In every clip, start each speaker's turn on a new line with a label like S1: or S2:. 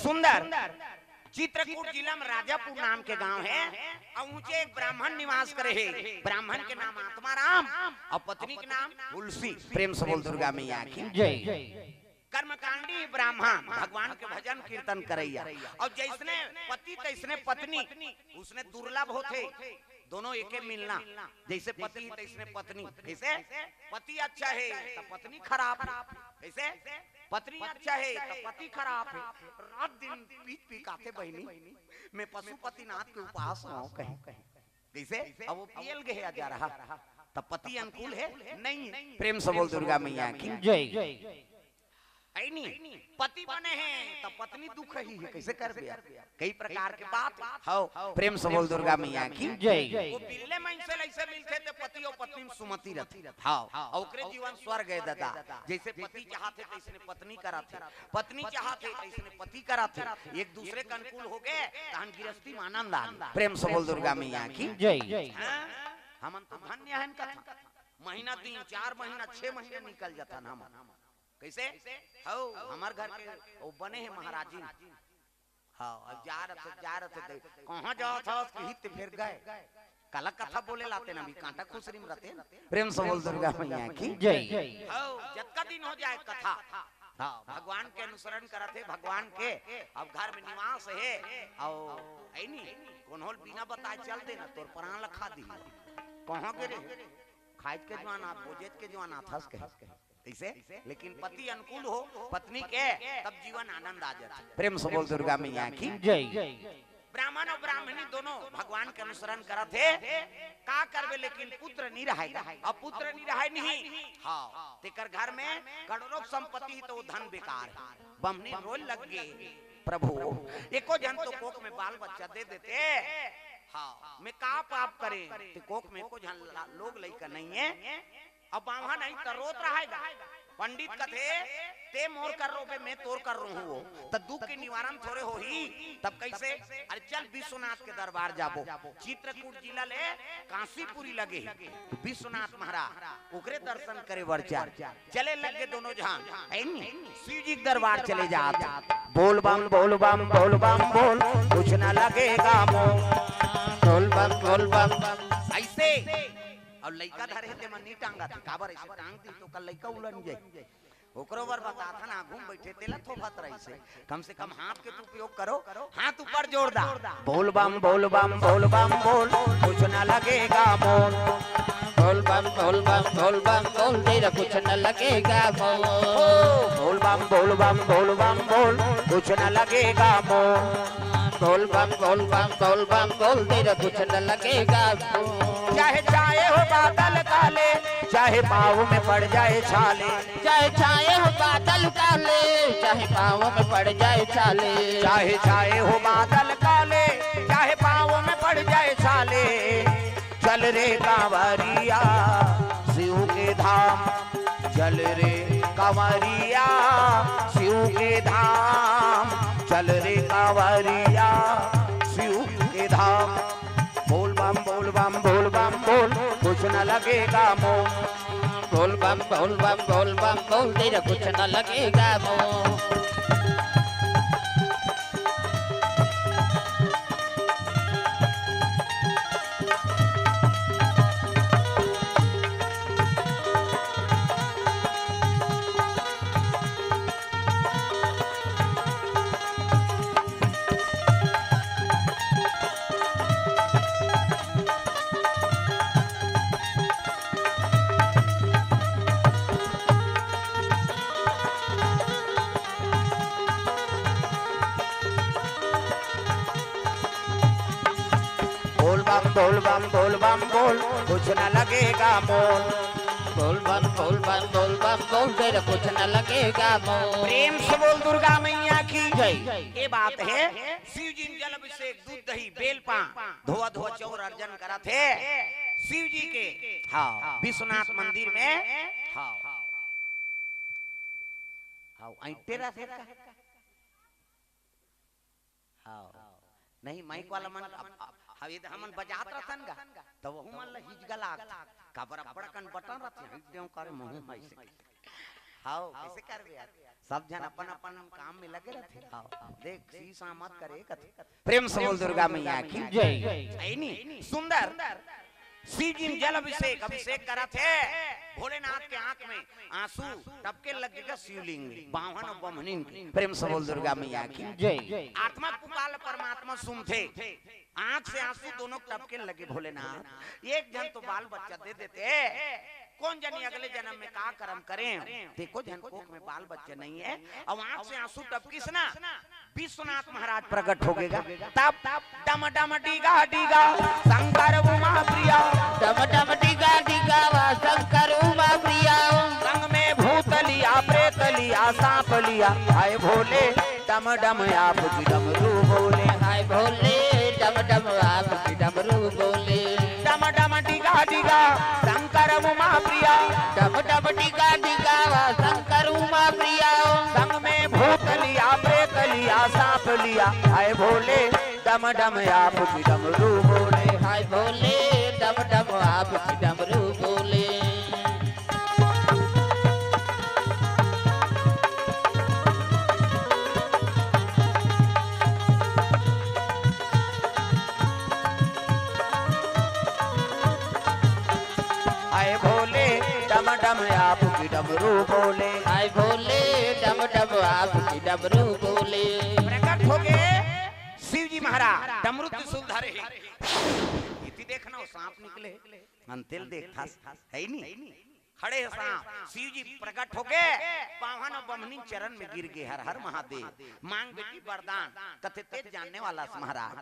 S1: सुंदर चित्रकूट जिला में राजापुर नाम के गांव है और ऊंचे एक ब्राह्मण निवास करे है। ब्राह्मण के नाम आत्माराम और पत्नी के नाम तुलसी। प्रेम से बोल दुर्गा मैया की जय। कर्मकांडी ब्राह्मण भगवान के भजन कीर्तन करैया और जैसने पति तैसने पत्नी उसने दुर्लभ होते दोनों एके मिलना। जैसे पति तैसने पत्नी। जैसे पति अच्छा है तो पत्नी खराब है, ऐसे पत्नी अच्छा है तो पति खराब है। रात दिन पीट पीकाते बहनी मैं पशुपतिनाथ के उपास हूँ कहीं कैसे अब वो पियल गया जा रहा तब पति अनुकूल है नहीं। प्रेम से बोल दुर्गा मैया की जय। नहीं पति बने हैं तो पत्नी दुख ही है कैसे कर दिया कई प्रकार के बात हो। प्रेम से बोल दुर्गा मैया की जय। वो बिल्ले में से ऐसे मिलते थे पति और पत्नी में सुमति रहती हाँ ओकरे जीवन स्वर्ग है दादा। जैसे पति चाहते थे इसने पत्नी करा थे, पत्नी चाहते थे इसने पति करा थे, एक दूसरे के अनुकूल हो गए तहन गृहस्थी में आनंद आ। प्रेम से बोल दुर्गा मैया की जय। हम तो धन्य है कथा महीना 3-4 महीना 6 महीने निकल जाता ना हम कैसे हो। हमार घर के वो बने हैं महाराजी हाँ अब जा रहे थे कहाँ जाओ था हित फिर गए काला कथा बोले लाते ना भी कांटा खुसरी में रहते। प्रेम से बोल दुर्गा मैया की जय। हो जत्का दिन हो जाए कथा हाँ भगवान के अनुसरण करते भगवान के अब घर में निवास है और ऐनी कौन होल बिना बताए चल देना तोर प्राण लखा दी कहाँ गिरे खाइत के जवान आप बोझेत के जवान आथस के ऐसे लेकिन पति अनुकूल हो पत्नी के तब जीवन आनंद आ जाता। प्रेम से बोल दुर्गा मैया की जय। ब्राह्मण और ब्राह्मणी दोनों भगवान के अनुसरण करत है का करबे लेकिन पुत्र नहीं रहेगा अब पुत्र नहीं रहे नहीं हाँ तेकर घर में करोड़ों संपत्ति तो धन बेकार बमनी रोल लग गए प्रभु एको जन तो कोक में बाल बच्चा दे देते हाँ मैं का पाप करे कोक में एको जन लोग लइका नहीं है अब बावहा नहीं तो रोत रहेगा। पंडित कथे ते मोर कर रो पे मैं तोर कर रो हूँ तब दुख के निवारण थोड़े हो ही तब कैसे अरे चल विश्वनाथ के दरबार जाबो। चित्रकूट जिला ले काशीपुरी लगे विश्वनाथ महाराज ओकरे दर्शन करे वर्चा चले लगे दोनों जहां शिव जी के दरबार चले जात बोल बम बोल बम बोल बम बोल कुछ न लगेगा बोल बम ऐसे और लइका धरे ते मन नहीं टांगा थी काबर ऐसे टांग दी तो कल लइका उलन जाए ओकरो बर बताता ना घूम बैठे तेला थोपत रही से कम से कम हाथ के तू उपयोग करो हाथ ऊपर जोड़ दा बोल बम बोल बम बोल बम बोल कुछ न लगेगा मोल बोल बम बोल बम बोल बम बोल तेरा कुछ न लगेगा मोल बोल बम बोल बम बोल बम बोल कुछ न लगेगा मोल बोल बम बोल बम बोल बम बोल तेरा कुछ न लगेगा चाहे चाहे हो बादल काले चाहे पाँव में पड़ जाए छाले चाहे हो बादल काले चाहे पाँव में पड़ जाए छाले चाहे हो बादल काले चाहे पाँव में पड़ जाए छाले चल रे कांवरिया शिव के धाम चल रे कांवरिया शिव के धाम चल रे कांवरिया शिव के धाम बोल बम बोल बम बोल बम बोल कुछ न लगेगा मोल बोल बम बोल बम बोल बम बोल तेरा कुछ न लगेगा मोल बोल बम बोल कुछ न लगेगा मोल बोल बम बोल बोल तेरा कुछ न लगेगा मोल। प्रेम से बोल दुर्गा मैया की जय। ये बात है शिव जी जल अभिषेक दूध दही बेलपा धोआ धोआ चौर अर्जन करा थे शिव जी के हाँ विश्वनाथ मंदिर में हाँ तेरा नहीं माइक वाला मन हमन बजात रहतन गा तो वो मन ल हिज गला काबर बड़कन बटन रहते हिजदेव करे मुंह में से हाओ कैसे कर यार, सब जन अपन अपन काम में लगे रहते। हाओ देख शीशा मत करे कथे। प्रेम से बोल दुर्गा मैया की जय। आई नी सुंदर शिव जी जल अभिषेक अभिषेक करा थे। भोलेनाथ के आंख में आंसू टपके लगेगा शिवलिंग में बावन और बमनिन। प्रेम से बोल दुर्गा मैया की जय। आत्मा पुकार परमात्मा सुनते, आंख से आंसू दोनों टपके लगे भोलेनाथ। एक जन तो बाल बच्चा दे देते, कौन जानी अगले जन्म में का कर्म करें। देखो जन कोख में बाल बच्चे नहीं है, अब आंख से आंसू टपकी से ना विश्वनाथ महाराज प्रकट हो गएगा। तब डम डम डीगा डीगा शंकर उमा प्रिया,
S2: डम डम डीगा डीगा वा शंकर उमा प्रिया।
S1: संग में भूत लिया प्रेत लिया सांप लिया, हाय भोले डम डम आप की डमरू बोले।
S2: हाय भोले डम डम आप की डमरू बोले।
S1: डम डम डीगा डीगा शंकर उमा प्रिया,
S2: डम डम डीगा डीगा वा शंकर उमा प्रिया।
S1: संग में भूत लिया प्रेत लिया सांप लिया, हाय भोले डम डम आप की डमरू बोले।
S2: हाय भोले डम डम आप की डमरू बोले।
S1: हाय भोले डम डम आप की डमरू बोले।
S2: हाय भोले डम डम आप की डमरू बोले।
S1: प्रकट हो गए शिव जी महाराज डमरू त्रिशूल धरे। इति देखना वो सांप निकले अंतिल देख था है नहीं खड़े हैं सांप। शिव जी प्रकट हो गए, पावन और बमनी चरण में गिर गए। हर हर महादेव मांग बेटी वरदान कथे तेज जानने वाला महाराज।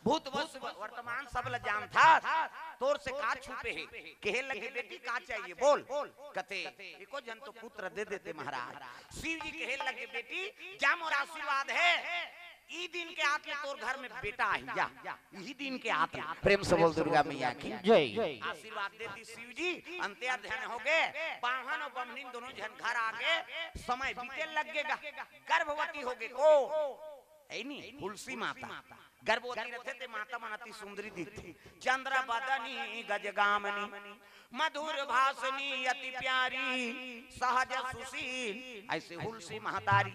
S1: भूत वर्तमान सब ल जान था, तोर से का छुपे है। कहे लगे बेटी का चाहिए बोल, कथे एको जन तो पुत्र दे देते महाराज। शिव जी कहे लगे बेटी जा मोर आशीर्वाद है, ई दिन के आत में तोर घर में बेटा आई जा, यही दिन के आत में। प्रेम से बोल दुर्गा मैया की जय। आशीर्वाद देती शिव जी, अंत्य ध्यान हो गए। पावन और बमनीन दोनों जन घर आ गए, समय बीते लगेगा। गर्भवती हो गए को है नहीं तुलसी माता गर्भवती रहते थे। माता मनती सुंदरी दिखती, चंद्र बदनी गजगामनी मधुर भाषणी अति प्यारी सहज सुशील। ऐसे हुलसी महतारी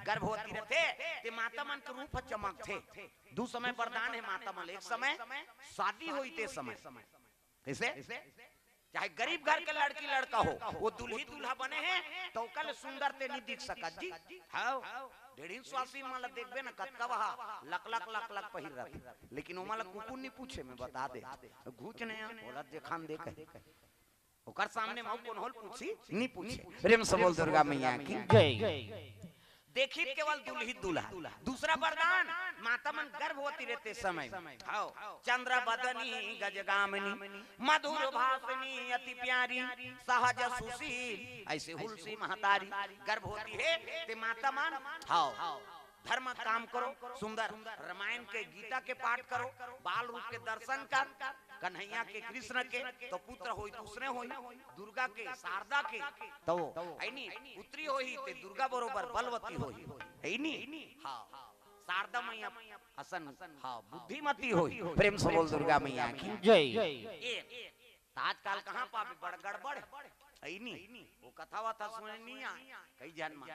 S1: गर्भवती रहते ते माता मन के रूप चमक थे। दू समय वरदान है माता मन। एक समय शादी हुई ते समय कैसे चाहे गरीब घर के लड़की लड़का हो, वो दुल्ही दूल्हा बने हैं तो कल सुंदर ते नहीं दिख सकत जी। हां डेढ़ स्वासी माला देखबे ना कतका वहा लक लक लक लक पहिर रहती, लेकिन ओ माला कुकुन नहीं पूछे में बता दे घूच ने बोला जे खान देखे ओकर सामने मऊ कोन होल पूछी नहीं पूछे। प्रेम से बोल दुर्गा मैया की जय। देखी केवल दुल्ही दूल्हा। दूसरा वरदान माता मन गर्भवती रहते समय चंद्र बदनी गजगामनी मधुर भाषणी अति प्यारी सहज सुशील। ऐसे हुलसी महतारी गर्भवती है ते माता मन धर्म काम करो, सुंदर रामायण के गीता के पाठ करो, बाल रूप के दर्शन कर, कन्हैया के कृष्ण के तो पुत्र होई दूसरे होई, दुर्गा के शारदा के तो ऐनी पुत्री होई ते दुर्गा बरोबर बलवती होई है नी। हां शारदा मैया हसन हां बुद्धिमती होई। प्रेम से बोल दुर्गा मैया की जय। आजकल कहां पावे बड़ गड़बड़ है नी। वो कथा वथा सुने नहीं आ कई जन्म